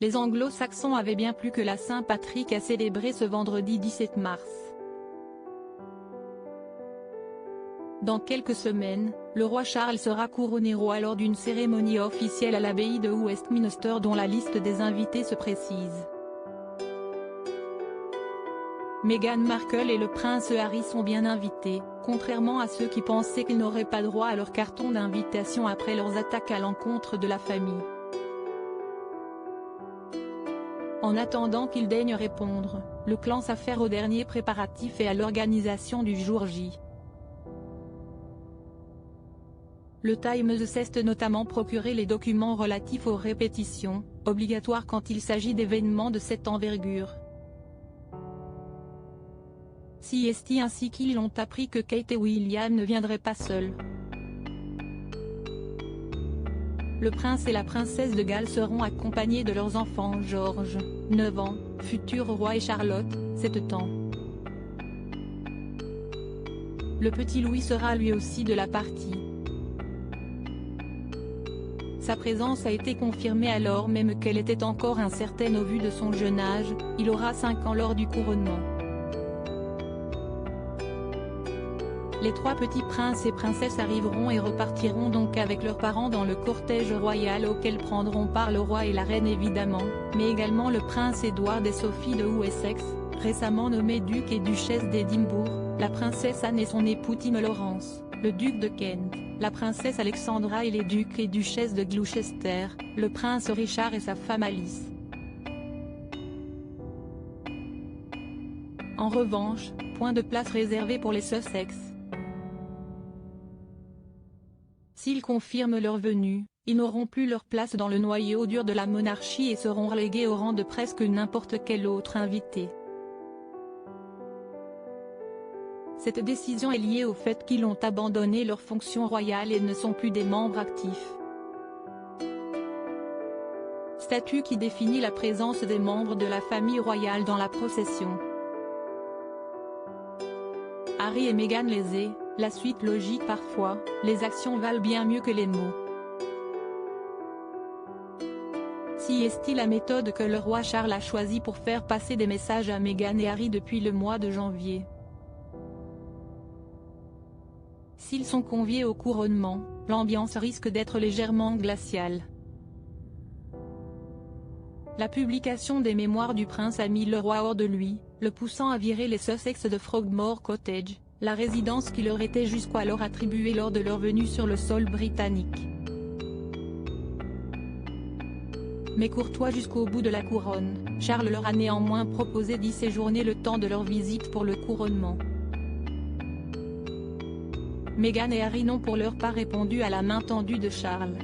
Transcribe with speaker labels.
Speaker 1: Les Anglo-Saxons avaient bien plus que la Saint-Patrick à célébrer ce vendredi 17 mars. Dans quelques semaines, le roi Charles sera couronné roi lors d'une cérémonie officielle à l'abbaye de Westminster dont la liste des invités se précise. Meghan Markle et le prince Harry sont bien invités, contrairement à ceux qui pensaient qu'ils n'auraient pas droit à leur carton d'invitation après leurs attaques à l'encontre de la famille. En attendant qu'ils daignent répondre, le clan s'affaire aux derniers préparatifs et à l'organisation du jour J. Le Times s'est notamment procuré les documents relatifs aux répétitions, obligatoires quand il s'agit d'événements de cette envergure. CST ainsi qu'ils ont appris que Kate et William ne viendraient pas seuls. Le prince et la princesse de Galles seront accompagnés de leurs enfants George, 9 ans, futur roi et Charlotte, 7 ans. Le petit Louis sera lui aussi de la partie. Sa présence a été confirmée alors même qu'elle était encore incertaine au vu de son jeune âge, il aura 5 ans lors du couronnement. Les 3 petits princes et princesses arriveront et repartiront donc avec leurs parents dans le cortège royal auquel prendront part le roi et la reine évidemment, mais également le prince Édouard et Sophie de Wessex, récemment nommés duc et duchesse d'Édimbourg, la princesse Anne et son époux Tim Lawrence, le duc de Kent, la princesse Alexandra et les ducs et duchesses de Gloucester, le prince Richard et sa femme Alice. En revanche, point de place réservé pour les Sussex. S'ils confirment leur venue, ils n'auront plus leur place dans le noyau dur de la monarchie et seront relégués au rang de presque n'importe quel autre invité. Cette décision est liée au fait qu'ils ont abandonné leurs fonctions royales et ne sont plus des membres actifs. Statut qui définit la présence des membres de la famille royale dans la procession. Harry et Meghan les aient, la suite logique parfois, les actions valent bien mieux que les mots. Si est-il la méthode que le roi Charles a choisie pour faire passer des messages à Meghan et Harry depuis le mois de janvier. S'ils sont conviés au couronnement, l'ambiance risque d'être légèrement glaciale. La publication des mémoires du prince a mis le roi hors de lui, le poussant à virer les Sussex de Frogmore Cottage, la résidence qui leur était jusqu'alors attribuée lors de leur venue sur le sol britannique. Mais courtois jusqu'au bout de la couronne, Charles leur a néanmoins proposé d'y séjourner le temps de leur visite pour le couronnement. Meghan et Harry n'ont pour leur part répondu à la main tendue de Charles.